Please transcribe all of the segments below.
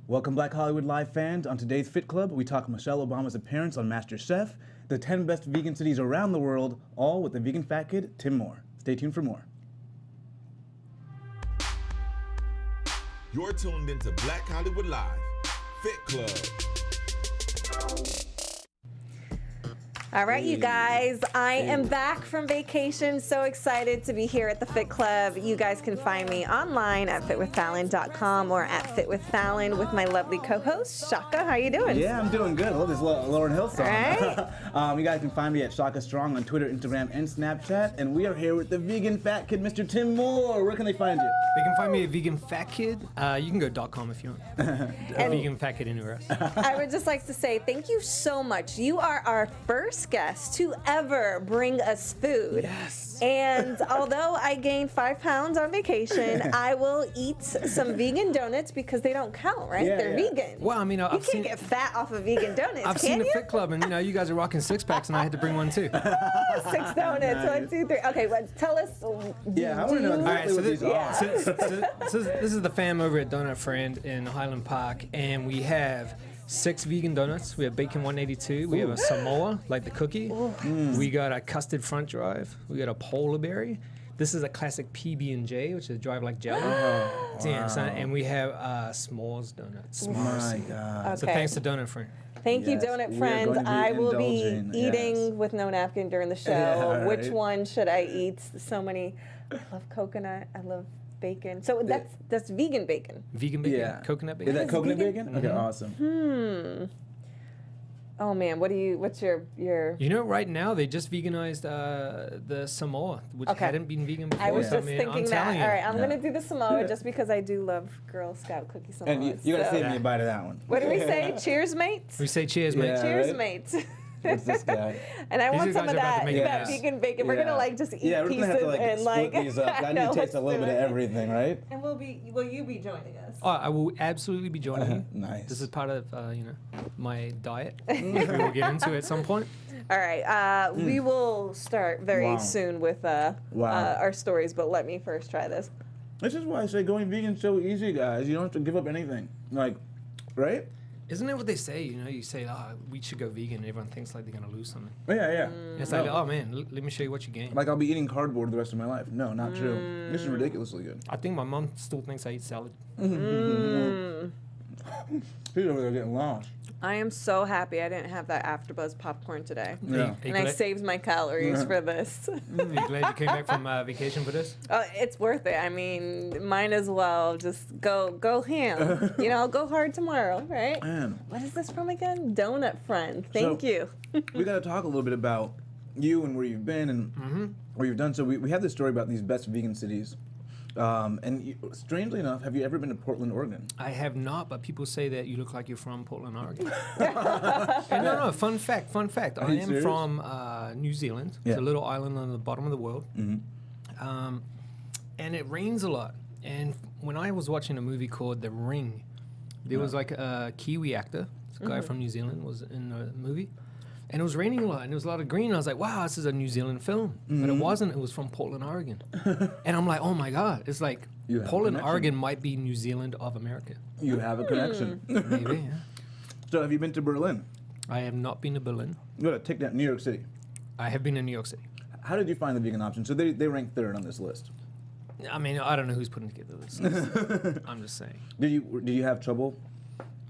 Welcome, Black Hollywood Live fans. On today's Fit Club, we talk Michele Obama's appearance on MasterChef, the 10 best vegan cities around the world, all with the vegan fat kid, Tim Moore. Stay tuned for more. You're tuned into Black Hollywood Live, Fit Club. All right, you guys, I am back from vacation. So excited to be here at the Fit Club. You guys can find me online at fitwithfallon.com or at fitwithfallon with my lovely co-host, Shaka. How you doing? Yeah, I'm doing good. I love this Lauryn Hill song. Right? You guys can find me at Shaka Strong on Twitter, Instagram, and Snapchat. And we are here with the vegan fat kid, Mr. Tim Moore. Where can they find you? They can find me at Vegan Fat Kid. You can go .com if you want. Vegan Fat Kid anywhere else. I would just like to say thank you so much. You are our first guest to ever bring us food. Yes. And although I gained 5 pounds on vacation, I will eat some vegan donuts because they don't count, right? Yeah, They're yeah. vegan. Well, I mean, you I've can't seen get fat off of vegan donuts, I've can seen the you? Fit Club, and you guys are rocking 6-packs, and I had to bring one too. 6 donuts, 1, 2, 3. Okay, well, tell us. Yeah, I want to know All right, exactly so what this, these are. this is the fam over at Donut Friend in Highland Park, and we have 6 vegan donuts. We have bacon 182. We have a Samoa, like the cookie. We got a custard front drive. We got a polar berry. This is a classic PB&J, which is drive like jello. Damn, son. And we have s'mores donuts. My God. So Okay. thanks to Donut Friend. Thank you, Yes, Donut we are Friend. going to be I will be indulging, eating yes. with no napkin during the show. Yeah, Which right. one should I eat? So many. I love coconut. I love bacon. So that's vegan bacon. Vegan bacon, Yeah. coconut Is bacon. that coconut vegan? bacon? Okay, awesome. Oh man, what's your You know, right now they just veganized the Samoa, which Okay. hadn't been vegan before. I was so, just man, thinking I'm that. telling you. All right, I'm Yeah. gonna do the Samoa Yeah. just because I do love Girl Scout cookie Samoas. And you gotta so- save me a bite of that one. What do we say? Cheers, mates. We say cheers, mate. Yeah. Cheers, right? mates. What's this guy? And I These want are some guys of are about to that, make it that nice. vegan bacon. We're gonna like just eat Yeah, we're pieces gonna have to like and like split these up. I I need know, to taste a let's little do bit of it. everything, right? And will you be joining us? Oh, I will absolutely be joining you. Nice. This is part of my diet, which we will get into at some point. All right, we will start very Wow. soon with our stories, but let me first try this. This is why I say going vegan's so easy, guys. You don't have to give up anything. Like, right? Isn't that what they say? You know, you say, "Oh, we should go vegan," and everyone thinks like they're gonna lose something. Yeah, yeah. And it's like, "Oh man, let me show you what you gained." Like I'll be eating cardboard the rest of my life. No, not true. This is ridiculously good. I think my mom still thinks I eat salad. He's over there getting lost. I am so happy I didn't have that AfterBuzz popcorn today. Yeah. Are you And I glad, saved my calories for this. are you glad you came back from vacation for this? It's worth it. I mean, might as well just go ham. Go hard tomorrow, right? Man. What is this from again? Donut Friend. Thank So- you. We got to talk a little bit about you and where you've been and what you've done. So we have this story about these best vegan cities. Strangely enough, have you ever been to Portland, Oregon? I have not, but people say that you look like you're from Portland, Oregon. And no, fun fact. I you am serious? from New Zealand. Yeah. It's a little island on the bottom of the world. And it rains a lot. And when I was watching a movie called The Ring, there was like a Kiwi actor, this guy from New Zealand was in the movie. And it was raining a lot, and there was a lot of green. I was like, wow, this is a New Zealand film. But it wasn't. It was from Portland, Oregon. And I'm like, oh, my God. It's like You have a Portland, connection. Oregon might be New Zealand of America. You have a connection. Maybe, yeah. So have you been to Berlin? I have not been to Berlin. You got to take that New York City. I have been in New York City. How did you find the vegan option? So they rank third on this list. I mean, I don't know who's putting together this list. I'm just saying. Did you have trouble?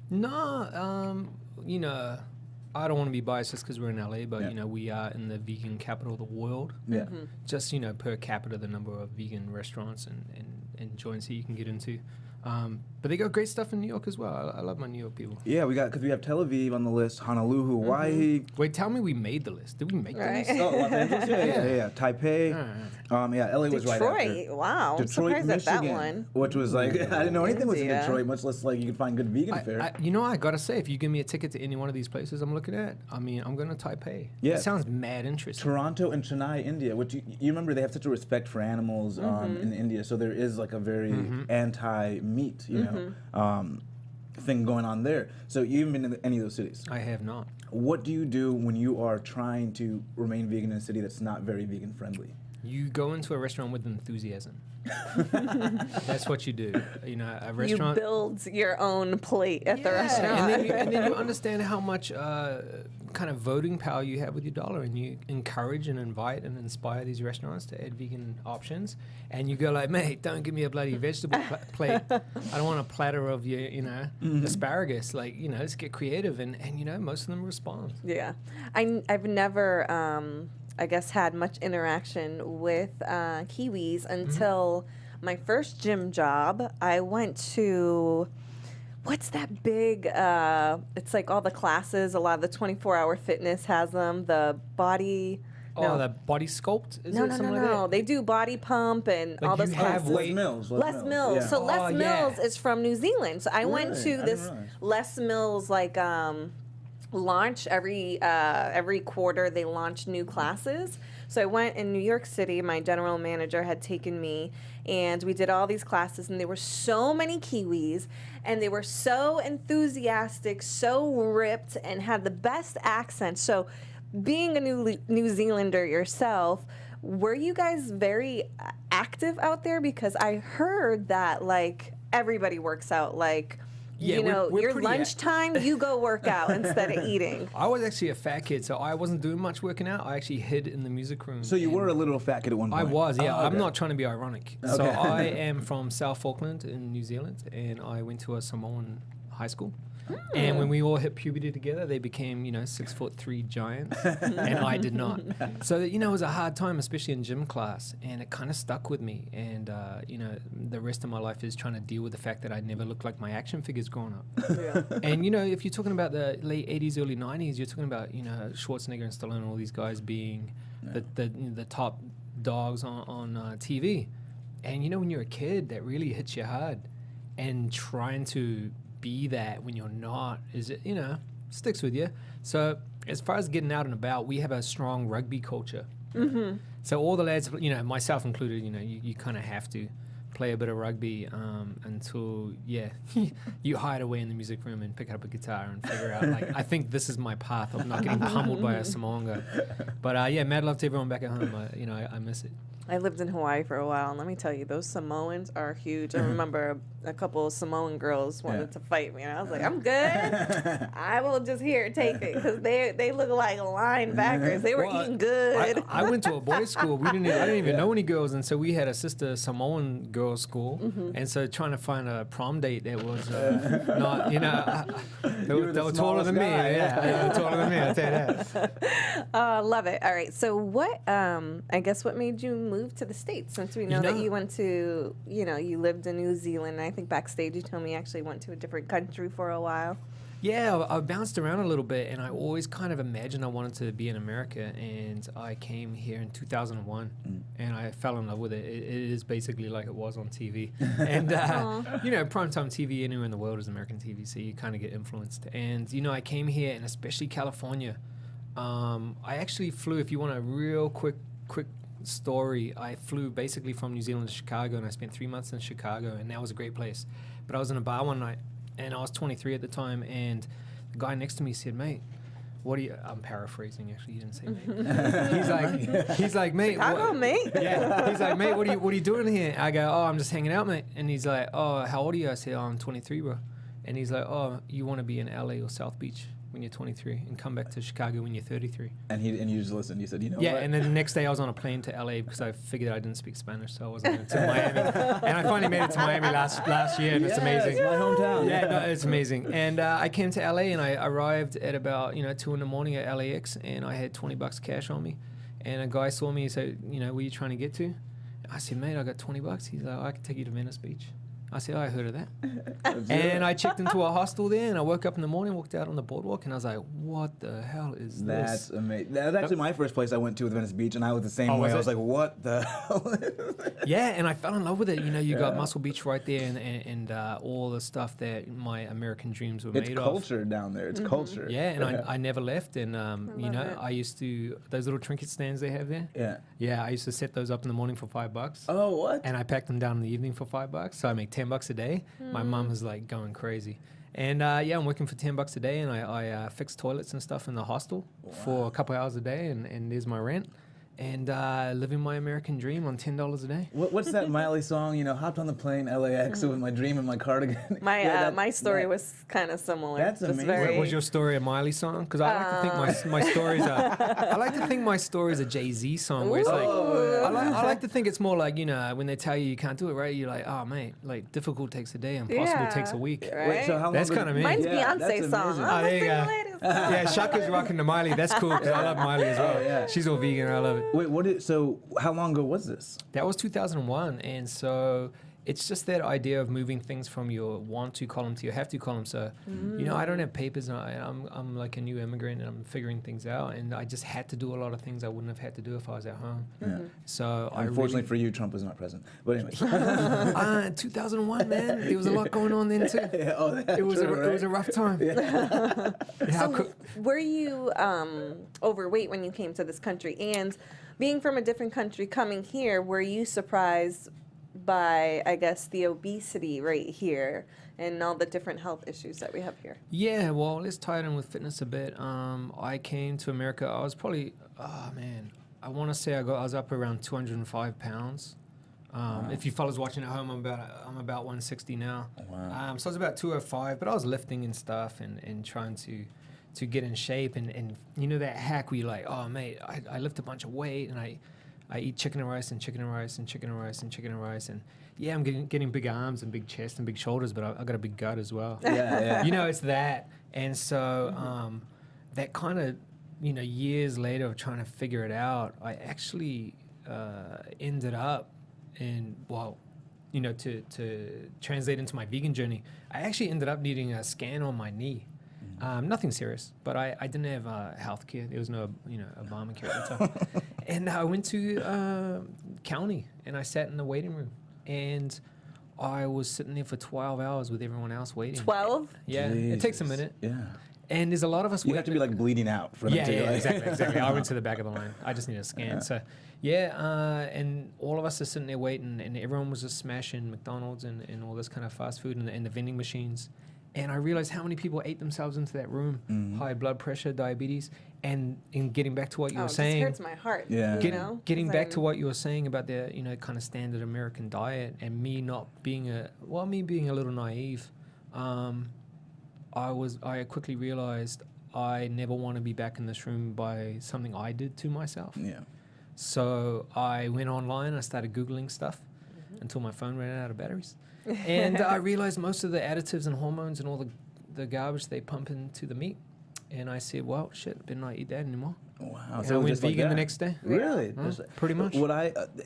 No, I don't want to be biased just because we're in LA, but, Yeah. we are in the vegan capital of the world. Yeah. Just, per capita, the number of vegan restaurants and joints that you can get into. But they got great stuff in New York as well. I love my New York people. Yeah, because we have Tel Aviv on the list, Honolulu, Hawaii. Wait, tell me we made the list. Did we make Right. the list? Oh, Los Angeles? Yeah. Taipei. LA was right after. Detroit. Wow. I'm Detroit, surprised Michigan, at that one. which was like, I didn't know anything was in India. Detroit, much less like you could find good vegan fare. I gotta say, if you give me a ticket to any one of these places I'm looking at, I'm gonna Taipei. Yeah. It sounds mad interesting. Toronto and Chennai, India, which you remember they have such a respect for animals in India, so there is like a very anti-meat, thing going on there. So you haven't been to any of those cities. I have not. What do you do when you are trying to remain vegan in a city that's not very vegan friendly? You go into a restaurant with enthusiasm. That's what you do. You know, a You restaurant. build your own plate at the restaurant. And then you understand how much kind of voting power you have with your dollar, and you encourage and invite and inspire these restaurants to add vegan options. And you go like, mate, don't give me a bloody vegetable plate. I don't want a platter of your, asparagus. Like, let's get creative. And most of them respond. Yeah. I've never, I guess, had much interaction with Kiwis until my first gym job. I went to, what's that big, it's like all the classes, a lot of the 24-hour fitness has them, the body... Oh, the body sculpt? No. They do body pump and Like all those you have classes. weight- Les Mills. Yeah. So Les Oh, Mills yeah. is from New Zealand. So I went Really? to I didn't this realize. Les Mills launch every quarter. They launch new classes. So I went in New York City. My general manager had taken me, and we did all these classes. And there were so many Kiwis, and they were so enthusiastic, so ripped, and had the best accents. So, being a New Zealander yourself, were you guys very active out there? Because I heard that like everybody works out. Like, Yeah, we're your pretty lunchtime, you go work out instead of eating. I was actually a fat kid, so I wasn't doing much working out. I actually hid in the music room. So you and were a little fat kid at one point. I was, yeah. Oh, okay. I'm not trying to be ironic. So Okay. I am from South Falkland in New Zealand, and I went to a Samoan high school. And when we all hit puberty together, they became, 6'3" giants, and I did not. So, it was a hard time, especially in gym class, and it kind of stuck with me. And, the rest of my life is trying to deal with the fact that I never looked like my action figures growing up. Yeah. And, if you're talking about the late 80s, early 90s, you're talking about, Schwarzenegger and Stallone and all these guys being the top dogs on TV. And, when you're a kid, that really hits you hard. And trying to be that when you're not sticks with you. So as far as getting out and about, we have a strong rugby culture. Mm-hmm. So all the lads, myself included, you kind of have to play a bit of rugby until you hide away in the music room and pick up a guitar and figure out I think this is my path of not getting pummeled by a Samoan guy. But mad love to everyone back at home. I miss it. I lived in Hawaii for a while, and let me tell you, those Samoans are huge. I remember a couple of Samoan girls wanted to fight me, and I was like, I'm good. I will just take it, because they look like linebackers. They were eating good. I went to a boys' school. I didn't even know any girls, and so we had a sister Samoan girls' school, and so trying to find a prom date that was not, they were taller than me. guy, Yeah, taller than me. I'll tell you that. Love it. All right, so what? I guess what made you move to the States, since we know that you went to, you lived in New Zealand, and I think backstage you told me you actually went to a different country for a while. Yeah, I bounced around a little bit, and I always kind of imagined I wanted to be in America, and I came here in 2001, and I fell in love with it. It is basically like it was on TV. And, primetime TV anywhere in the world is American TV, so you kind of get influenced. And, I came here, and especially California. I actually flew, if you want a real quick story, I flew basically from New Zealand to Chicago, and I spent 3 months in Chicago, and that was a great place. But I was in a bar one night, and I was 23 at the time, and the guy next to me said, mate, what are you, I'm paraphrasing actually, he didn't say mate. he's like, mate. Chicago, mate. Yeah, he's like, mate, what are you doing here? I go, oh, I'm just hanging out, mate. And he's like, oh, how old are you? I said, oh, I'm 23, bro. And he's like, oh, you want to be in LA or South Beach when you're 23 and come back to Chicago when you're 33. And you just listened. You said, what? Yeah, and then the next day I was on a plane to LA because I figured I didn't speak Spanish, so I wasn't going to Miami. And I finally made it to Miami last year, and it's amazing. It's my hometown. Yeah, no, it's amazing. And I came to LA, and I arrived at about 2 in the morning at LAX, and I had $20 cash on me. And a guy saw me and said, where are you trying to get to? I said, mate, I got $20. He's like, I can take you to Venice Beach. I said, I heard of that. And I checked into a hostel there, and I woke up in the morning, walked out on the boardwalk, and I was like, what the hell is this? That's amazing. That's actually my first place I went to with Venice Beach, and I was the same way. was I was it? like, what the hell is this? Yeah, and I fell in love with it. You got Muscle Beach right there, and all the stuff that my American dreams were It's made culture down there. It's culture. Yeah, and I never left. And, it. I used to, those little trinket stands they have there. Yeah. Yeah, I used to set those up in the morning for $5. Oh, what? And I packed them down in the evening for $5. So I make $10 a day. My mom was like going crazy. And I'm working for $10 a day, and I fix toilets and stuff in the hostel for a couple hours a day, and there's my rent. and living my American dream on $10 a day. What's that Miley song? Hopped on the plane, LAX, with my dream and my cardigan. My story was kind of similar. That's Just amazing. very- What was your story a Miley song? Because I like to think my stories are. I like to think my story is a Jay-Z song where it's like. I like to think it's more like when they tell you can't do it right, you're like, oh mate, like difficult takes a day, impossible takes a week. Right? Wait, so how long That's ago- kind of me. Mine's Yeah, Beyonce's that's song. amazing. I'm a there you single go. lady. Yeah, Shaka's rocking the Miley. That's cool because I love Miley as well. yeah. She's all vegan. I love it. Wait, so how long ago was this? That was 2001, and so it's just that idea of moving things from your want to column to your have to column. So, I don't have papers, and I'm like a new immigrant, and I'm figuring things out, and I just had to do a lot of things I wouldn't have had to do if I was at home. Yeah. So Unfortunately for you, Trump was not present. But anyway. 2001, man, there was a lot going on then too. It was a rough time. So were you overweight when you came to this country? And being from a different country coming here, were you surprised by, I guess, the obesity right here and all the different health issues that we have here? Yeah, well, let's tie it in with fitness a bit. I came to America, I was probably, I want to say I was up around 205 pounds. If you fellas watching at home, I'm about 160 now. Wow. So I was about 205, but I was lifting and stuff and trying to get in shape. And that hack where you're like, oh, mate, I lift a bunch of weight and I eat chicken and rice and chicken and rice and chicken and rice and chicken and rice. And yeah, I'm getting big arms and big chest and big shoulders, but I got a big gut as well. Yeah. It's that. And so that kind of, years later of trying to figure it out, I actually ended up to translate into my vegan journey, I actually ended up needing a scan on my knee. Nothing serious, but I didn't have health care. There was no, Obamacare at the time. And I went to county and I sat in the waiting room and I was sitting there for 12 hours with everyone else waiting. 12? Yeah, it takes a minute. Yeah. And there's a lot of us. You have to be like bleeding out for them to. Yeah, exactly. I went to the back of the line. I just need a scan. So, and all of us are sitting there waiting, and everyone was just smashing McDonald's and all this kind of fast food and the vending machines. And I realized how many people ate themselves into that room, high blood pressure, diabetes, and in getting back to what you were saying. It just hurts my heart. Yeah. Getting back to what you were saying about the kind of standard American diet, and me being a little naive. I quickly realized I never want to be back in this room by something I did to myself. Yeah. So I went online, I started Googling stuff until my phone ran out of batteries. And I realized most of the additives and hormones and all the garbage they pump into the meat. And I said, well, shit, better not eat that anymore. Wow. And So I went just like vegan the that. next day. Really? Pretty much.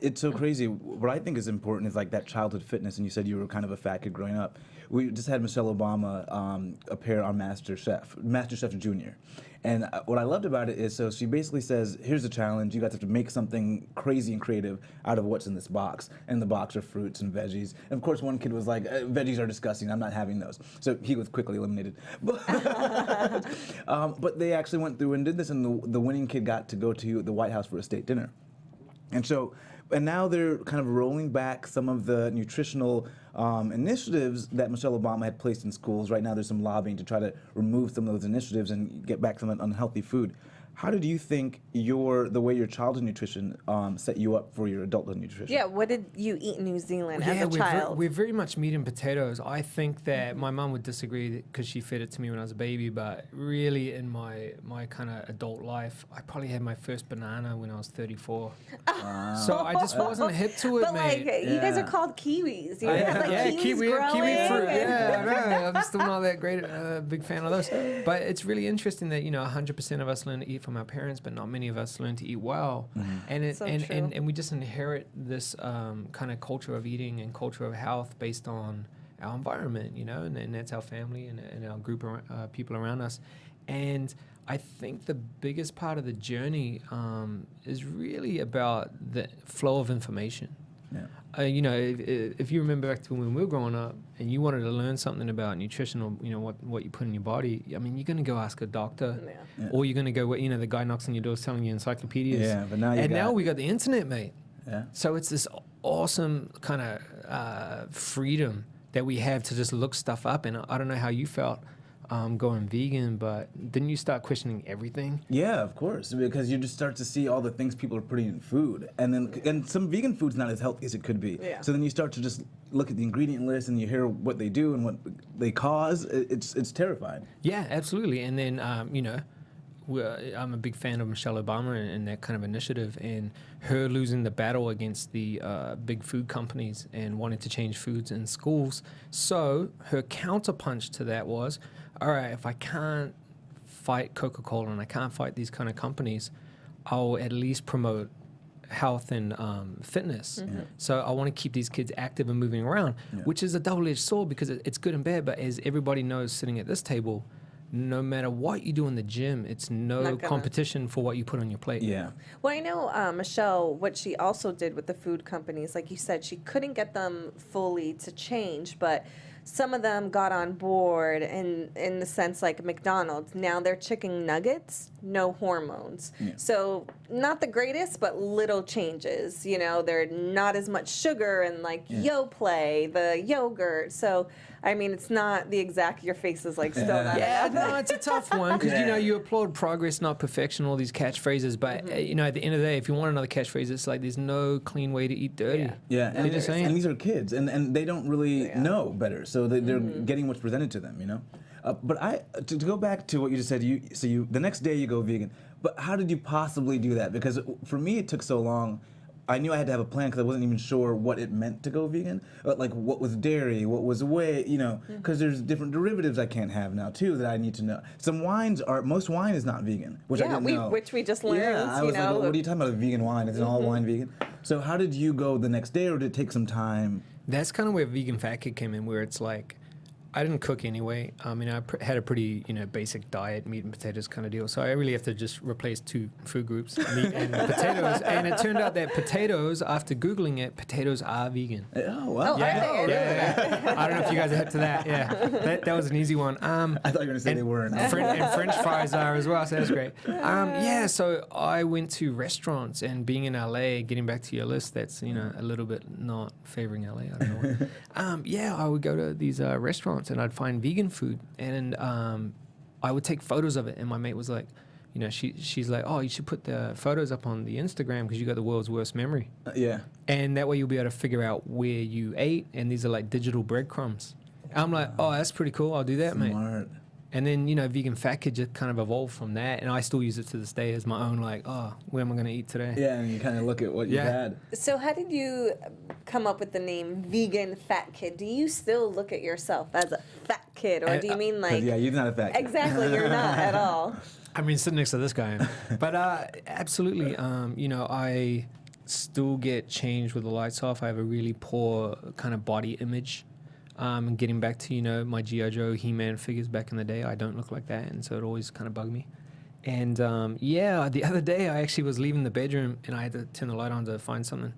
It's so crazy. What I think is important is like that childhood fitness. And you said you were kind of a fat kid growing up. We just had Michele Obama appear on MasterChef Junior. And what I loved about it is, so she basically says, here's the challenge. You guys have to make something crazy and creative out of what's in this box. And the box are fruits and veggies. And of course, one kid was like, veggies are disgusting. I'm not having those. So he was quickly eliminated. But they actually went through and did this, and the winning kid got to go to the White House for a state dinner. And now they're kind of rolling back some of the nutritional initiatives that Michele Obama had placed in schools. Right now there's some lobbying to try to remove some of those initiatives and get back some unhealthy food. How did you think the way your childhood nutrition set you up for your adulthood nutrition? Yeah, what did you eat in New Zealand as a child? We're very much meat and potatoes. I think that my mom would disagree because she fed it to me when I was a baby, but really in my kind of adult life, I probably had my first banana when I was 34. So I just wasn't hip to it, But mate. you guys are called Kiwis. You have kiwi growing. fruit. Yeah, I'm still not that great, big fan of those. But it's really interesting that 100% of us learn to eat from our parents, but not many of us learn to eat well. And we just inherit this kind of culture of eating and culture of health based on our environment, and that's our family and our group of people around us. And I think the biggest part of the journey is really about the flow of information. Yeah. If you remember back to when we were growing up and you wanted to learn something about nutrition or, what you put in your body, I mean, you're going to go ask a doctor or you're going to go, the guy knocks on your door selling you encyclopedias. Yeah, but now now we got the internet, mate. Yeah. So it's this awesome kind of freedom that we have to just look stuff up. And I don't know how you felt. going vegan, but didn't you start questioning everything? Yeah, of course, because you just start to see all the things people are putting in food, and some vegan food's not as healthy as it could be. Yeah. So then you start to just look at the ingredient list and you hear what they do and what they cause. It's terrifying. Yeah, absolutely. And then, I'm a big fan of Michele Obama and that kind of initiative, and her losing the battle against the big food companies and wanting to change foods in schools. So her counterpunch to that was, all right, if I can't fight Coca-Cola and I can't fight these kind of companies, I'll at least promote health and fitness. Mm-hmm. So I want to keep these kids active and moving around, which is a double-edged sword because it's good and bad. But as everybody knows sitting at this table, no matter what you do in the gym, it's no competition for what you put on your plate. Yeah. Well, I know Michelle, what she also did with the food companies, like you said, she couldn't get them fully to change, but some of them got on board in the sense like McDonald's. Now their chicken nuggets, no hormones. Yeah. So not the greatest, but little changes. You know, they're not as much sugar and like Yoplait, the yogurt. So, I mean, it's not the exact, your face is like still not. Yeah, no, it's a tough one because, you applaud progress, not perfection, all these catchphrases. But, at the end of the day, if you want another catchphrase, it's like there's no clean way to eat dirty. Yeah, and these are kids, and they don't really know better, so they're getting what's presented to them, you know. But to go back to what you just said, the next day you go vegan. But how did you possibly do that? Because for me, it took so long. I knew I had to have a plan because I wasn't even sure what it meant to go vegan. But like, what was dairy? What was whey? You know, because there's different derivatives I can't have now too that I need to know. Most wine is not vegan, which I didn't know. Which we just learned. Yeah, I was like, well, what are you talking about? Vegan wine? Is all wine vegan? So how did you go the next day, or did it take some time? That's kind of where Vegan Fat Kid came in, where it's like, I didn't cook anyway. I mean, I had a pretty, basic diet, meat and potatoes kind of deal. So I really have to just replace two food groups, meat and potatoes. And it turned out that potatoes, after Googling it, potatoes are vegan. Oh, wow. Yeah. I don't know if you guys are hip to that. Yeah, that was an easy one. I thought you were going to say they weren't. And French fries are as well, so that's great. So I went to restaurants, and being in LA, getting back to your list, that's, a little bit not favoring LA, I don't know. I would go to these restaurants and I'd find vegan food, and I would take photos of it, and my mate was like, she's like, oh, you should put the photos up on the Instagram because you got the world's worst memory. Yeah. And that way you'll be able to figure out where you ate, and these are like digital breadcrumbs. I'm like, oh, that's pretty cool. I'll do that, mate. Smart. And then, Vegan Fat Kid just kind of evolved from that. And I still use it to this day as my own, like, oh, where am I going to eat today? Yeah, and you kind of look at what you had. So how did you come up with the name Vegan Fat Kid? Do you still look at yourself as a fat kid? Or do you mean like... Yeah, you're not a fat kid. Exactly, you're not at all. I mean, sitting next to this guy. But absolutely, I still get changed with the lights off. I have a really poor kind of body image. And getting back to, my G.I. Joe, He-Man figures back in the day, I don't look like that, and so it always kind of bugged me. And, the other day I actually was leaving the bedroom, and I had to turn the light on to find something.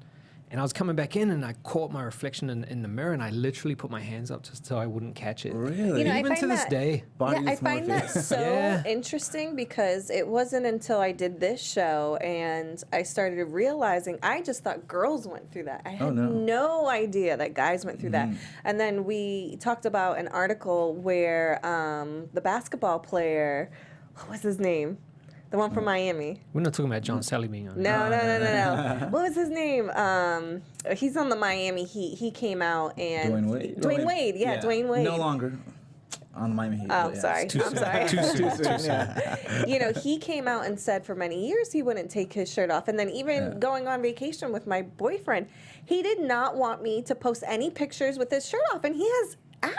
And I was coming back in, and I caught my reflection in the mirror, and I literally put my hands up just so I wouldn't catch it. Really? Even to this day. I find that so interesting because it wasn't until I did this show and I started realizing I just thought girls went through that. I had no idea that guys went through that. And then we talked about an article where the basketball player, what was his name? The one from Miami. We're not talking about John Sally being on. No. What was his name? He's on the Miami Heat. He came out and... Dwayne Wade. Dwayne Wade. Dwayne Wade. No longer on the Miami Heat. Oh, sorry. I'm sorry. Too soon. He came out and said for many years he wouldn't take his shirt off. And then even going on vacation with my boyfriend, he did not want me to post any pictures with his shirt off. And he has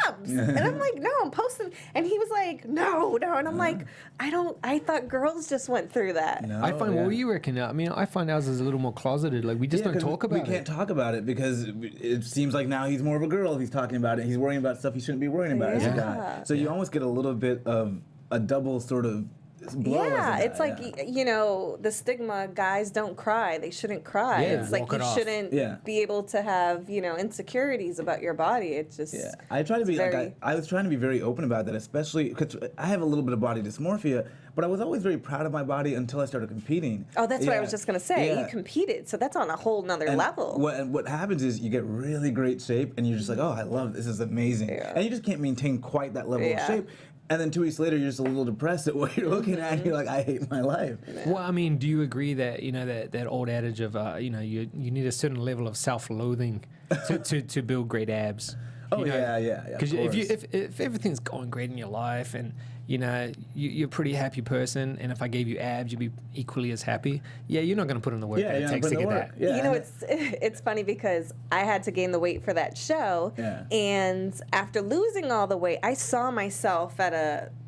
abs. And I'm like, no, I'm posting. And he was like, no. And I'm like, I thought girls just went through that. No, I find, what were you reckon? I mean, I find ours is a little more closeted. Like, we just don't talk about it. We can't talk about it because it seems like now he's more of a girl if he's talking about it. He's worrying about stuff he shouldn't be worrying about as a guy. So you almost get a little bit of a double sort of blow. Yeah, it's like, the stigma, guys don't cry. They shouldn't cry. Yeah, it's like you shouldn't be able to have, insecurities about your body. It's just... Yeah, I try to be, I was trying to be very open about that, especially because I have a little bit of body dysmorphia, but I was always very proud of my body until I started competing. Oh, that's what I was just going to say. You competed, so that's on a whole nother level. What happens is you get really great shape, and you're just like, oh, I love this is amazing. And you just can't maintain quite that level of shape. And then 2 weeks later, you're just a little depressed at what you're looking at. And you're like, I hate my life. Well, I mean, do you agree that, that old adage of, you need a certain level of self-loathing to build great abs? Oh, yeah. Because if everything's going great in your life and, you're a pretty happy person, and if I gave you abs, you'd be equally as happy. Yeah, you're not going to put in the work that it takes to get that. Yeah, it's funny because I had to gain the weight for that show, and after losing all the weight, I saw myself at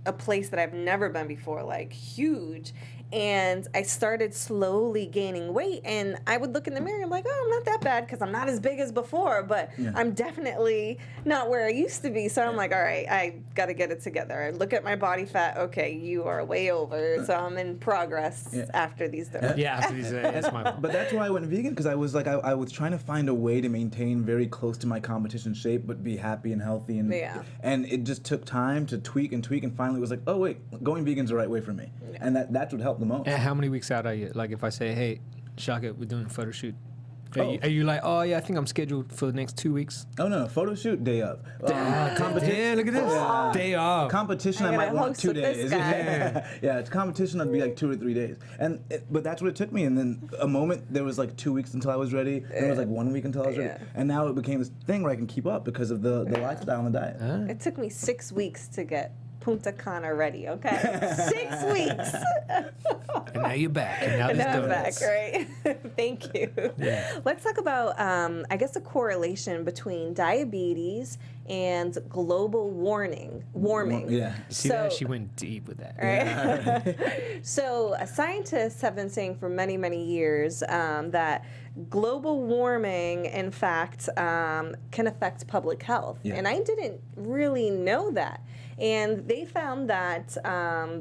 a place that I've never been before, like huge. And I started slowly gaining weight, and I would look in the mirror and I'm like, oh, I'm not that bad because I'm not as big as before, but I'm definitely not where I used to be. So I'm like, all right, I got to get it together. I look at my body fat. Okay, you are way over. So I'm in progress after these days. Yeah, after these days. That's my fault. But that's why I went vegan, because I was like, I was trying to find a way to maintain very close to my competition shape, but be happy and healthy. And it just took time to tweak, and finally it was like, oh, wait, going vegan's the right way for me. And that's what helped the most. And how many weeks out are you? Like, if I say, hey, Shaka, we're doing a photo shoot. Are you like, oh, yeah, I think I'm scheduled for the next 2 weeks? Oh, no, photo shoot, day of. Competition. Yeah, look at this. Day off. Competition, I might want 2 days. Yeah, it's competition, I'd be like 2 or 3 days. But that's what it took me. And then a moment, there was like 2 weeks until I was ready. Then it was like 1 week until I was ready. And now it became this thing where I can keep up because of the lifestyle and the diet. It took me 6 weeks to get Punta Cana ready, okay? 6 weeks. And now you're back. And now I'm back, right? Thank you. Yeah. Let's talk about, I guess, the correlation between diabetes and global warming. Yeah. See that? She went deep with that. Right? So scientists have been saying for many, many years that global warming, in fact, can affect public health. Yeah. And I didn't really know that. And they found that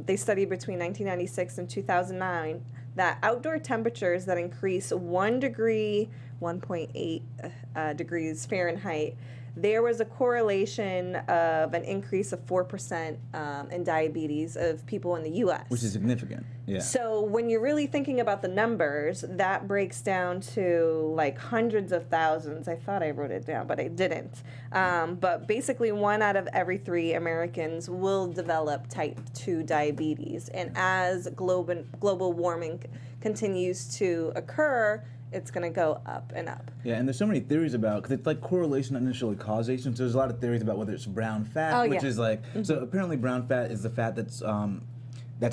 they studied between 1996 and 2009 that outdoor temperatures that increase 1 degree, 1.8 degrees Fahrenheit, there was a correlation of an increase of 4% in diabetes of people in the U.S. Which is significant, yeah. So when you're really thinking about the numbers, that breaks down to like hundreds of thousands. I thought I wrote it down, but I didn't. But basically 1 out of every 3 Americans will develop type 2 diabetes. And as global warming continues to occur, it's going to go up and up. Yeah, and there's so many theories about, because it's like correlation, not necessarily causation. So there's a lot of theories about whether it's brown fat, which is like, so apparently brown fat is the fat that's in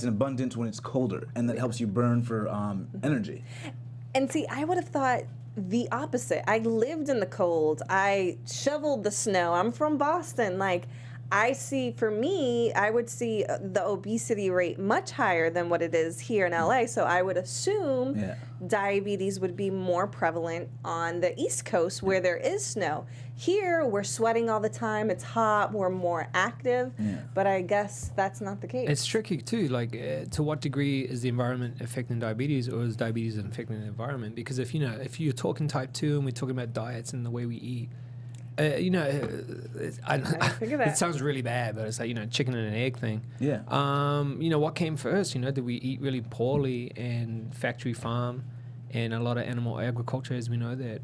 abundance when it's colder, and that helps you burn for energy. And see, I would have thought the opposite. I lived in the cold. I shoveled the snow. I'm from Boston. Like, I would see the obesity rate much higher than what it is here in LA. So I would assume diabetes would be more prevalent on the East Coast where there is snow. Here, we're sweating all the time. It's hot. We're more active. But I guess that's not the case. It's tricky, too. Like, to what degree is the environment affecting diabetes, or is diabetes affecting the environment? Because if you're talking type 2 and we're talking about diets and the way we eat, it sounds really bad, but it's like, chicken and an egg thing. Yeah. What came first? Did we eat really poorly and factory farm and a lot of animal agriculture, as we know, that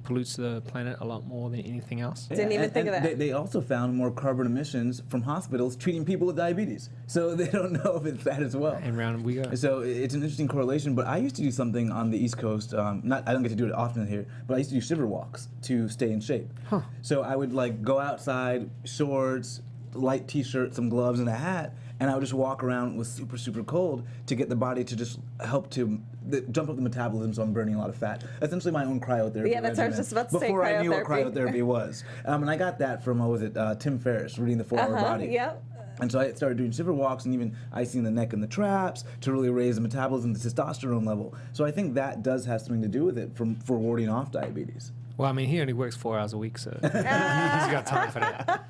pollutes the planet a lot more than anything else? Didn't even think of that. They also found more carbon emissions from hospitals treating people with diabetes. So they don't know if it's that as well. And round we go. So it's an interesting correlation. But I used to do something on the East Coast. I don't get to do it often here, but I used to do shiver walks to stay in shape. So I would like go outside, shorts, light T-shirt, some gloves, and a hat, and I would just walk around with super, super cold to get the body to just help to jump up the metabolism, so I'm burning a lot of fat. Essentially my own cryotherapy. Yeah, that's what I was just about to say, before I knew what cryotherapy was. And I got that from, Tim Ferriss, reading the 4-Hour Body. Yep. And so I started doing shiver walks and even icing the neck and the traps to really raise the metabolism, the testosterone level. So I think that does have something to do with it for warding off diabetes. Well, I mean, he only works 4 hours a week, so he's got time for that.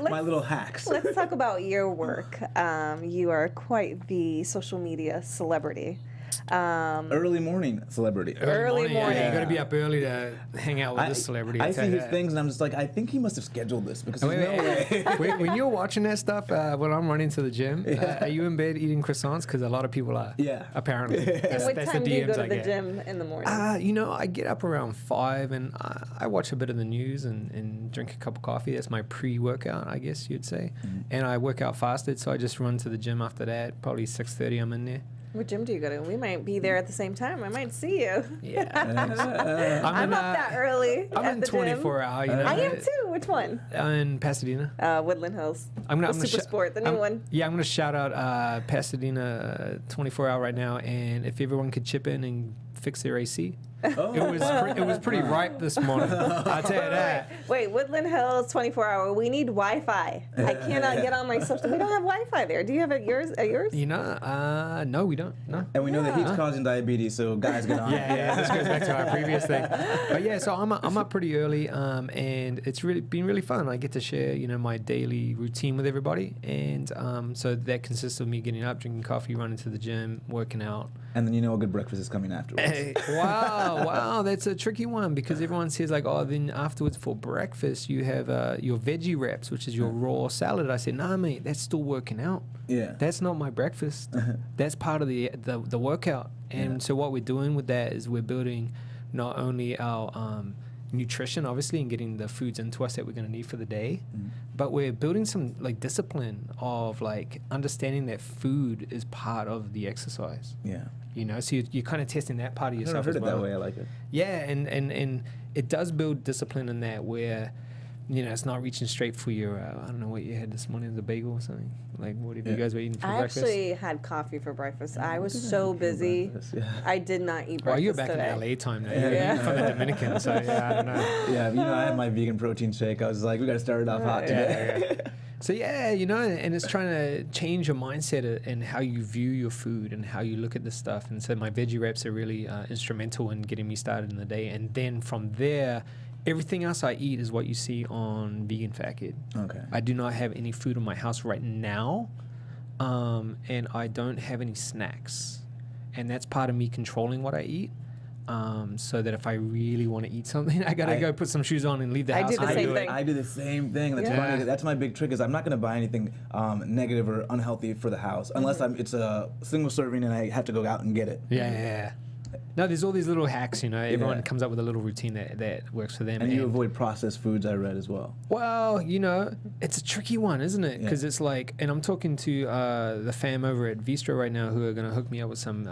My little hacks. Let's talk about your work. You are quite the social media celebrity. Early morning celebrity. Early morning. Yeah, you got to be up early to hang out with this celebrity. I tell see you his that. things and I'm just like, I think he must have scheduled this because there's no way. When you're watching that stuff, when I'm running to the gym, are you in bed eating croissants? Because a lot of people are. Yeah. Apparently. That's, What that's time the do you DMs go I to the get. gym in the morning? You know, I get up around 5 and I watch a bit of the news and drink a cup of coffee. That's my pre-workout, I guess you'd say. And I work out fasted, so I just run to the gym after that. Probably 6:30 I'm in there. What gym do you go to? We might be there at the same time. I might see you. Yeah. I'm up that early. I'm at in the 24 gym. hour, you know. I am too. Which one? In Pasadena. Woodland Hills. I'm The Super Sport, the new one. Yeah, I'm gonna shout out Pasadena 24 hour right now, and if everyone could chip in and fix their AC. Oh. It was pretty ripe this morning. I'll tell you that. Wait, Woodland Hills 24 hour. We need Wi-Fi. I cannot get on my social. We don't have Wi-Fi there. Do you have it yours? At yours? You know, no, we don't. No. And we know that heat's causing diabetes, so guys get on. Yeah, this goes back to our previous thing. But yeah, so I'm up pretty early, and it's really been really fun. I get to share, you know, my daily routine with everybody, and so that consists of me getting up, drinking coffee, running to the gym, working out. And then you know a good breakfast is coming afterwards. Hey, wow, that's a tricky one because everyone says like, oh, then afterwards for breakfast you have your veggie wraps, which is your raw salad. I said, nah, mate, that's still working out. Yeah. That's not my breakfast. That's part of the workout. And so what we're doing with that is we're building not only our nutrition, obviously, and getting the foods into us that we're going to need for the day, but we're building some like discipline of like understanding that food is part of the exercise. Yeah. You know, so you're kind of testing that part of yourself I've heard as it well. that way. I like it. Yeah, and it does build discipline in that where, you know, it's not reaching straight for your, I don't know what you had this morning, the bagel or something. Like, what if you guys were eating for I breakfast? actually had coffee for breakfast. I was so busy. I did not eat breakfast Well, you're back today. in LA time now. You're from the Dominican, so yeah, I don't know. Yeah, you know, I had my vegan protein shake. I was like, we got to start it off hot today. Yeah. So yeah, you know, and it's trying to change your mindset and how you view your food and how you look at this stuff. And so my veggie wraps are really instrumental in getting me started in the day. And then from there, everything else I eat is what you see on Vegan Fat Kid. Okay. I do not have any food in my house right now, and I don't have any snacks. And that's part of me controlling what I eat. So that if I really want to eat something, I gotta go put some shoes on and leave the house. do the same thing. I do the same thing. That's funny. That's my big trick is I'm not going to buy anything negative or unhealthy for the house unless it's a single serving and I have to go out and get it. Yeah. No, there's all these little hacks, you know. Everyone comes up with a little routine that works for them. And you avoid processed foods, I read as well. Well, you know, it's a tricky one, isn't it? Because it's like, and I'm talking to the fam over at Vistro right now who are going to hook me up with some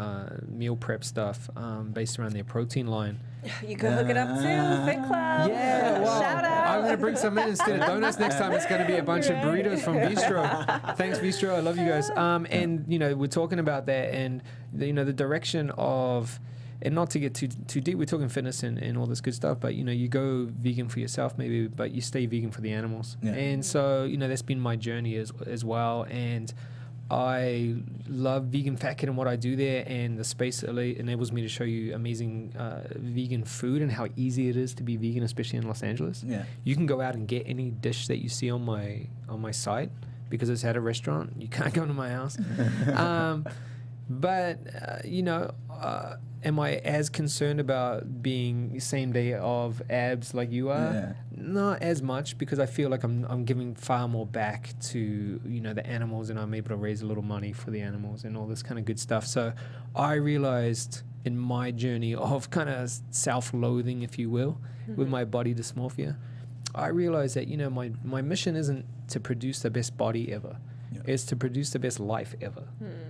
meal prep stuff based around their protein line. You can hook it up too, Fit Club. Yeah, well, shout out. I'm going to bring some in instead of donuts. Next time it's going to be a bunch of burritos from Vistro. Thanks, Vistro. I love you guys. And, you know, we're talking about that and, you know, the direction of... And not to get too deep, we're talking fitness and all this good stuff, but, you know, you go vegan for yourself maybe, but you stay vegan for the animals. Yeah. And so, you know, that's been my journey as well. And I love Vegan Fat Kid and what I do there, and the space enables me to show you amazing vegan food and how easy it is to be vegan, especially in Los Angeles. Yeah. You can go out and get any dish that you see on my site because it's at a restaurant. You can't go to my house. But, you know... am I as concerned about being same day of abs like you are? Yeah. Not as much because I feel like I'm giving far more back to, you know, the animals, and I'm able to raise a little money for the animals and all this kind of good stuff. So I realized in my journey of kind of self-loathing, if you will, with my body dysmorphia, I realized that, you know, my mission isn't to produce the best body ever. Yeah. It's to produce the best life ever.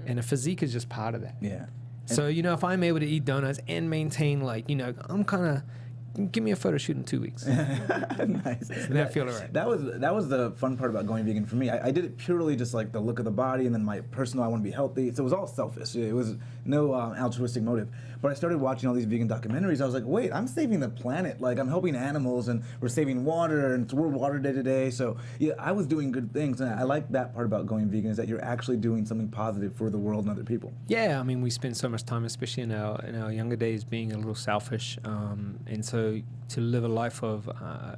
And a physique is just part of that. Yeah. So, you know, if I'm able to eat donuts and maintain, like, you know, I'm kind of, give me a photo shoot in 2 weeks. Nice. That feel all right. That was the fun part about going vegan for me. I did it purely just like the look of the body and then my personal, I want to be healthy. So it was all selfish. It was no altruistic motive. But I started watching all these vegan documentaries. I was like, wait, I'm saving the planet. Like, I'm helping animals and we're saving water and it's World Water Day today. So, yeah, I was doing good things. And I like that part about going vegan is that you're actually doing something positive for the world and other people. Yeah, I mean, we spend so much time, especially in our younger days, being a little selfish. And so to live a life of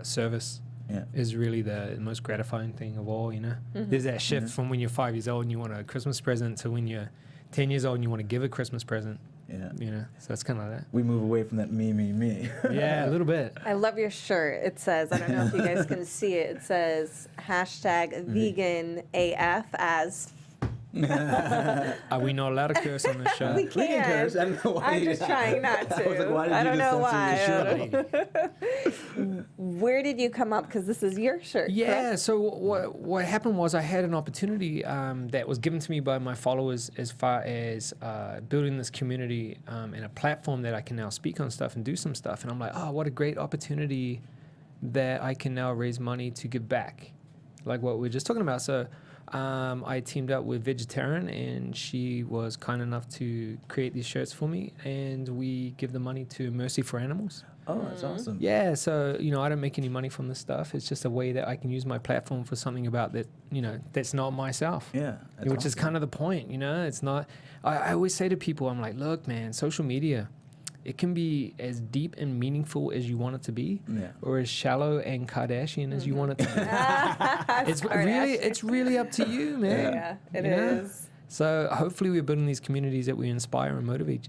service is really the most gratifying thing of all, you know? There's that shift from when you're 5 years old and you want a Christmas present to when you're 10 years old and you want to give a Christmas present. Yeah. You know, so it's kind of like We move away from that me. that. Yeah, a little bit. I love your shirt. It says, I don't know if you guys can see it. It says #vegan AF as. Are we not allowed to curse on this show? We We can curse. I don't know why. I'm just trying not to. I was like, why did I you don't just know censor why. your shirt? Where did you come up? Because this is your shirt. Yeah, correct? so what happened was I had an opportunity that was given to me by my followers as far as building this community and a platform that I can now speak on stuff and do some stuff. And I'm like, oh, what a great opportunity that I can now raise money to give back, like what we were just talking about. So I teamed up with Vegetarian, and she was kind enough to create these shirts for me, and we give the money to Mercy for Animals. Oh, that's awesome. Yeah, so, you know, I don't make any money from this stuff. It's just a way that I can use my platform for something about that, you know, that's not myself. Yeah. That's Which is awesome. kind of the point, you know? It's not, I always say to people, I'm like, look, man, social media, it can be as deep and meaningful as you want it to be, Yeah. or as shallow and Kardashian as you want it to be. It's really up to you, man. Yeah, it You know? is. So hopefully we're building these communities that we inspire and motivate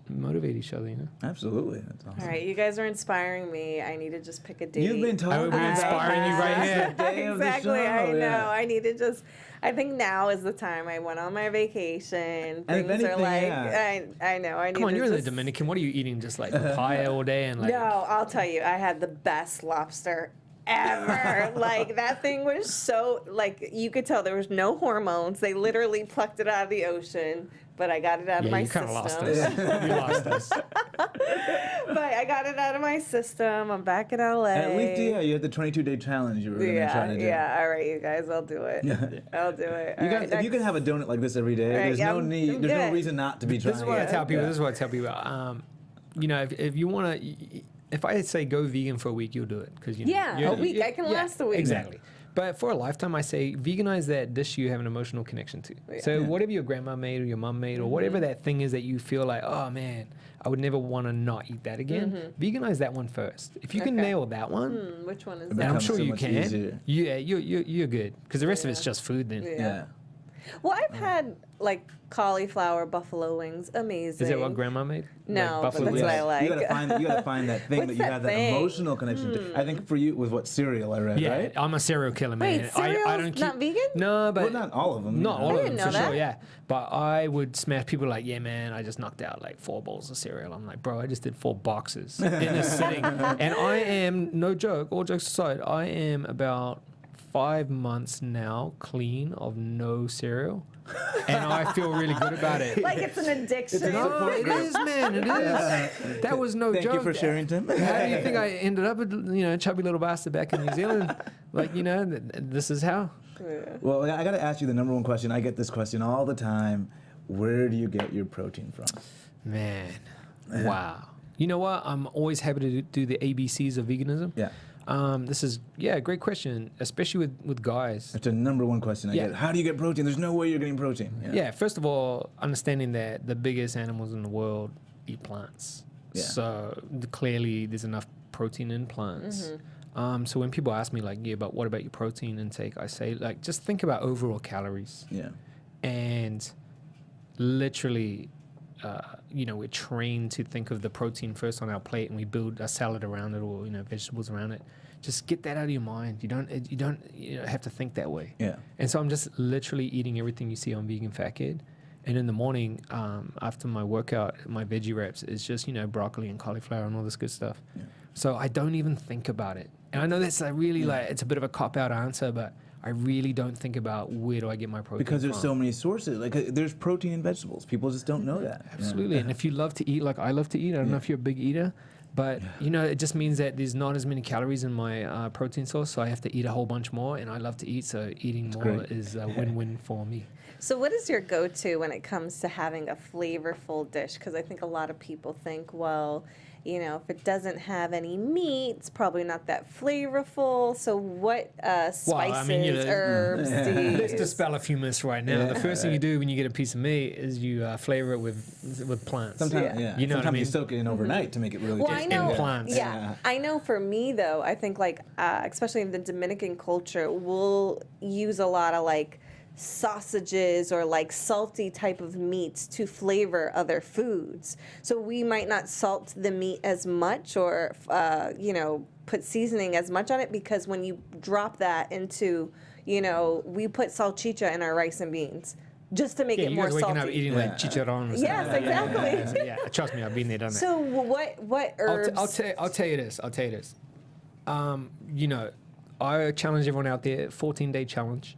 each other, you know? Absolutely. That's awesome. All right, you guys are inspiring me. I need to just pick a date. You've been talking We're inspiring you right here. Day of the Exactly, I show, know. yeah. I need to just. I think now is the time. I went on my vacation. And if Things are anything, like yeah. I know. I need. Come on, to you're in the just, Dominican. What are you eating? Just like papaya all day and like. No, I'll tell you. I had the best lobster ever. Like that thing was so like you could tell there was no hormones. They literally plucked it out of the ocean. But I got it out of my you system. kind of lost us. You lost us. But I got it out of my system. I'm back in LA. At least, yeah, you had the 22-day challenge you were going to try to do. Yeah. All right, you guys, I'll do it. I'll do it. All You right, guys, if you can have a donut like this every day, All right, there's yeah, no I'm need, there's no good. reason not to be trying. This is what I tell people. Yeah. This is what I tell people. You know, if you want to, if I say go vegan for a week, you'll do it because you know. Yeah, a week. I can last a week. Exactly. But for a lifetime, I say veganize that dish you have an emotional connection to. Yeah. So whatever your grandma made or your mom made or whatever that thing is that you feel like, oh man, I would never want to not eat that again. Veganize that one first. If you can Okay. nail that one, Which one is It that? and I'm becomes sure so you much can. easier. Yeah, you're good because the rest of it's just food then. Yeah. Well, I've had like cauliflower buffalo wings. Amazing. Is that what grandma made? No, but buffalo that's wings? what I like. You gotta find that thing What's that you that have that thing? emotional connection to. I think for you it was what cereal I read, Yeah, right? I'm a serial killer, man. Wait, cereal's not vegan? No, but Well, not all of them. Not you know. all of didn't them, for know sure, that. yeah. But I would smash people like, yeah, man, I just knocked out like 4 bowls of cereal. I'm like, bro, I just did 4 boxes in a sitting. And I am, no joke, all jokes aside, I am about 5 months now clean of no cereal. And I feel really good about it. Like it's an addiction. No, it is, man, it is. That was no Thank joke. you for sharing, Tim. How do you think I ended up, chubby little bastard back in New Zealand? Like, this is how. Well, I got to ask you the number one question. I get this question all the time. Where do you get your protein from? Man, wow. You know what? I'm always happy to do the ABCs of veganism. Yeah. This is, a great question, especially with guys. That's the number one question I Yeah. get. How do you get protein? There's no way you're getting protein. Yeah, first of all, understanding that the biggest animals in the world eat plants. Yeah. So clearly there's enough protein in plants. So when people ask me like, yeah, but what about your protein intake? I say like, just think about overall calories. Yeah. And literally, we're trained to think of the protein first on our plate, and we build a salad around it, or vegetables around it. Just get that out of your mind. You don't have to think that way. Yeah. And so I'm just literally eating everything you see on Vegan Fat Kid. And in the morning, after my workout, my veggie wraps is just broccoli and cauliflower and all this good stuff. Yeah. So I don't even think about it. And I know that's it's a bit of a cop-out answer, but I really don't think about where do I get my protein Because there's from. so many sources. Like there's protein in vegetables. People just don't know that. Absolutely. And if you love to eat like I love to eat, I don't know if you're a big eater, but it just means that there's not as many calories in my protein source, so I have to eat a whole bunch more, and I love to eat, so eating more great. is a win-win for me. So what is your go-to when it comes to having a flavorful dish? Because I think a lot of people think, well, if it doesn't have any meat, it's probably not that flavorful. So what spices, herbs do you Let's use? dispel a few myths right now. The first thing you do when you get a piece of meat is you flavor it with plants. Sometimes, Yeah. You know what I Sometimes mean? you soak it in overnight to make it really Well, I tasty. know. Implants. Yeah, I know. For me, though, I think especially in the Dominican culture, we'll use a lot of sausages or like salty type of meats to flavor other foods. So we might not salt the meat as much or, put seasoning as much on it, because when you drop that into, we put salchicha in our rice and beans just to make it more salty. You guys waking up eating like chicharrones. Yes, exactly. Yeah, trust me, I've been there, done that. So what herbs? I'll tell you this. I challenge everyone out there, 14-day challenge.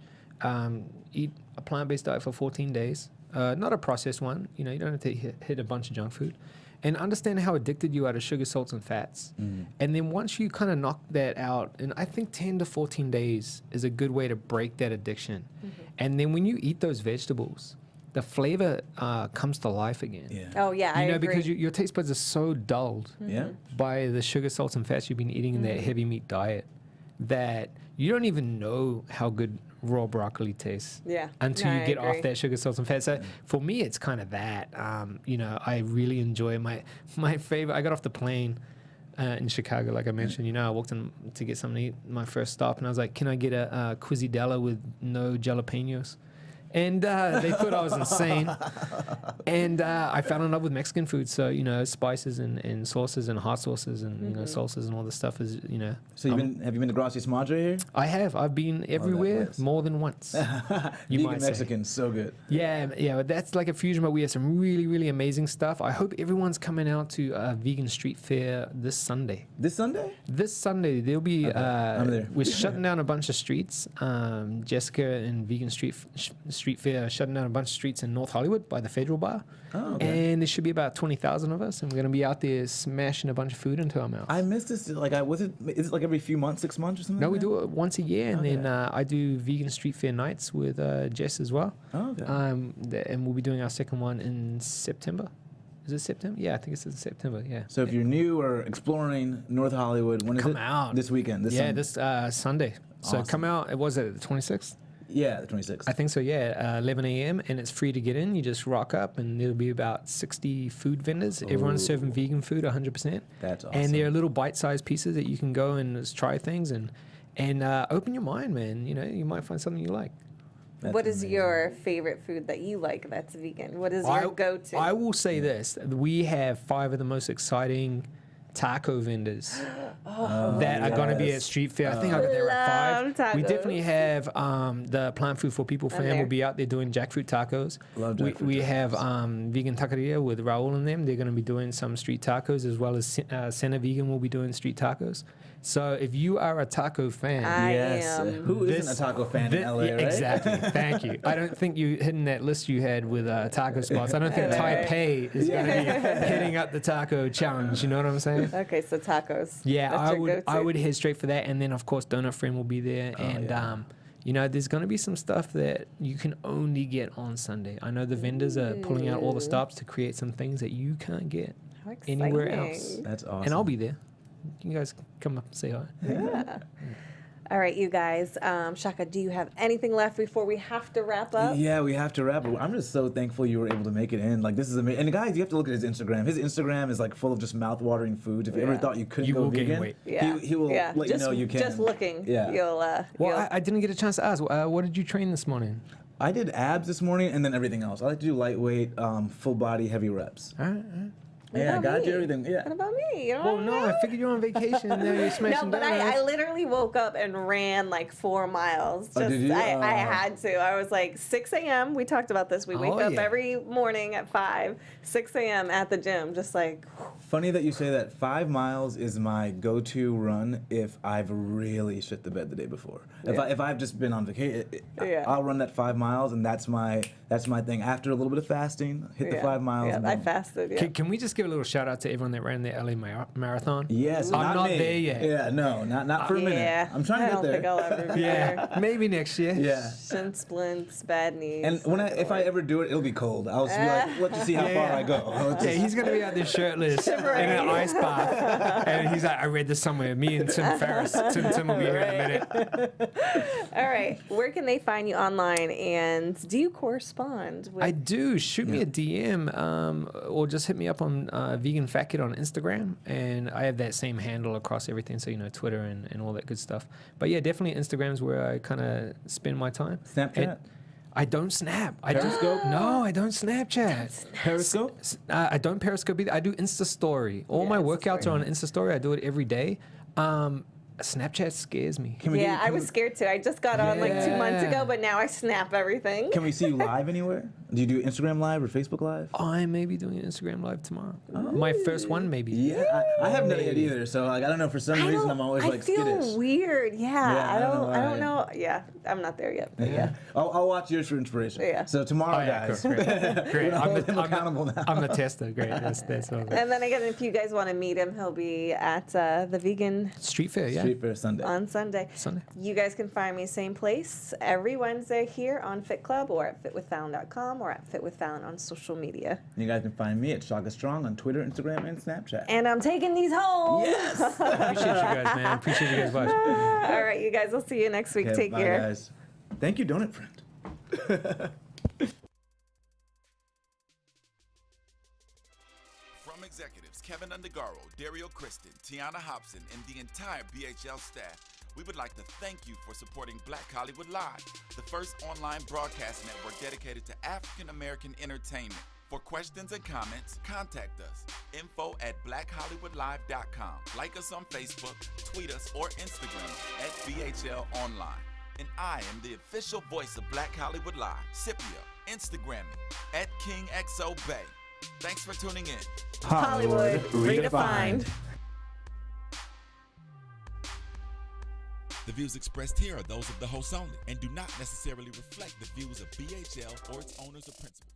Eat a plant-based diet for 14 days. Not a processed one. You don't have to hit a bunch of junk food. And understand how addicted you are to sugar, salts, and fats. And then once you kind of knock that out, and I think 10 to 14 days is a good way to break that addiction. And then when you eat those vegetables, the flavor comes to life again. Yeah. Oh yeah, I agree. Because your taste buds are so dulled by the sugar, salts, and fats you've been eating in that heavy meat diet that you don't even know how good raw broccoli tastes until you get off that sugar, salts, and fats. So for me, it's kind of that. I really enjoy my favorite. I got off the plane in Chicago, like I mentioned. I walked in to get something to eat, my first stop, and I was like, can I get a Quizidella with no jalapenos? And they thought I was insane. And I fell in love with Mexican food. So, spices and sauces and hot sauces and, salsas and all this stuff is, So have you been to Gracias Madre here? I have. I've been everywhere more than once. Vegan Mexican, so good. Yeah, but that's like a fusion, but we have some really, really amazing stuff. I hope everyone's coming out to Vegan Street Fair this Sunday. This Sunday? This Sunday. There'll be, I'm there. we're shutting down a bunch of streets. Jessica and Vegan Street Fair shutting down a bunch of streets in North Hollywood by the Federal Bar. Oh, okay. And there should be about 20,000 of us, and we're going to be out there smashing a bunch of food into our mouths. I missed this. Is it like every few months, 6 months or something? No, like we that? do it once a year, and then I do Vegan Street Fair nights with Jess as well. Oh, okay. And we'll be doing our second one in September. Is it September? Yeah, I think it's in September, yeah. So if you're new or exploring North Hollywood, when is Come it? out. This weekend? This Sunday. So Awesome. come out, was it the 26th? Yeah, the 26th. I think so, yeah. 11 a.m. and it's free to get in. You just rock up, and there'll be about 60 food vendors. Everyone's serving vegan food 100%. That's awesome. And there are little bite-sized pieces that you can go and just try things and open your mind, man. You might find something you like. What is your favorite food that you like that's vegan? What is your go-to? I will say this. We have 5 of the most exciting taco vendors that are going to be at Street Fair. I think I got there at 5. Love We tacos. definitely have the Plant Food for People fam will be out there doing jackfruit tacos. Love jackfruit We tacos. have Vegan Taqueria with Raul and them. They're going to be doing some street tacos, as well as Sena Vegan will be doing street tacos. So if you are a taco fan, I Yes. am. Who isn't a taco fan in LA, yeah, right? Exactly. Thank you. I don't think you hitting that list you had with taco spots. I don't think Taipei is going to be hitting up the taco challenge. You know what I'm saying? Okay, so tacos. Yeah, That's your go-to. I would head straight for that, and then of course Donut Friend will be there, and there's going to be some stuff that you can only get on Sunday. I know the vendors are pulling out all the stops to create some things that you can't get How anywhere exciting. else. That's awesome. And I'll be there. You guys come up and say hi. Yeah. All right, you guys. Shaka, do you have anything left before we have to wrap up? Yeah, we have to wrap. I'm just so thankful you were able to make it in. Like, this is amazing. And guys, you have to look at his Instagram. His Instagram is like full of just mouth-watering foods. If you ever thought you couldn't You go will gain vegan, weight. Yeah. he will let you know you can. Just looking. Yeah. You'll. Well, I didn't get a chance to ask. What did you train this morning? I did abs this morning and then everything else. I like to do lightweight, full body, heavy reps. All right. Yeah, I about got me? you everything. Yeah. What about me? You know Well, what no, I figured you're on vacation and now you're smashing No, but I donuts. literally woke up and ran like 4 miles. Oh, did you? I had to. I was like 6 a.m. We talked about this. We wake up yeah. every morning at 5, 6 a.m. at the gym, just like. Funny that you say that. 5 miles is my go-to run if I've really shit the bed the day before. If I've just been on vacation, I'll run that 5 miles, and that's my thing. After a little bit of fasting, hit the 5 miles. Yeah, and I boom. fasted. Yeah. Can we just give a little shout out to everyone that ran the LA marathon? Yes, I'm not me. there yet. Yeah, no, not for a minute. Yeah. I'm trying to I get don't there. think I'll ever be there. Yeah, maybe next year. Yeah. Shin splints, bad knees. And when if I ever do it, it'll be cold. I'll just be like, let's just see how far I go. I'll just- Yeah, he's gonna be out there shirtless in an ice bath, and he's like, "I read this somewhere." Me and Tim Ferriss. Tim will be here in a minute. All right, where can they find you online, and do you correspond with? I do. Shoot me a DM, or just hit me up on Vegan Fat Kid on Instagram, and I have that same handle across everything. So Twitter and all that good stuff. But yeah, definitely Instagram's where I kind of spend my time. Snapchat. I don't snap. Periscope? No, I don't Snapchat. Periscope? I don't Periscope either. I do Insta Story. All my workouts are on Insta Story. I do it every day. Snapchat scares me. I was scared too. I just got on like 2 months ago, but now I snap everything. Can we see you live anywhere? Do you do Instagram Live or Facebook Live? I may be doing an Instagram Live tomorrow. My first one, maybe. Yeah, I haven't done it yet either. So like, I don't know. For some reason, I'm always like skittish. I feel weird. I don't why. know. Yeah, I'm not there yet. But yeah. I'll watch yours for inspiration. Yeah. So tomorrow, guys. Cool, great. Great. I'm accountable now. I'm the tester. Great. That's all good. And then again, if you guys want to meet him, he'll be at the vegan Street Fair, yeah. Street Fair Sunday. on Sunday. You guys can find me same place every Wednesday here on Fit Club or at fitwithfallon.com or at fitwithfallon on social media. You guys can find me at Shaka Strong on Twitter, Instagram, and Snapchat. And I'm taking these home. Yes. Appreciate you guys, man. Appreciate you guys much. All right, you guys. We'll see you next week. Okay, Take bye, care. Guys. Thank you, Donut Friend. From executives Keven Undergaro, Dario Kristen, Tiana Hobson, and the entire BHL staff, we would like to thank you for supporting Black Hollywood Live, the first online broadcast network dedicated to African American entertainment. For questions and comments, contact us. info@blackhollywoodlive.com. Like us on Facebook, tweet us, or Instagram at BHL Online. And I am the official voice of Black Hollywood Live, Scipio. Instagram me at KingXOBay. Thanks for tuning in. Hollywood redefined. The views expressed here are those of the host only and do not necessarily reflect the views of BHL or its owners or principals.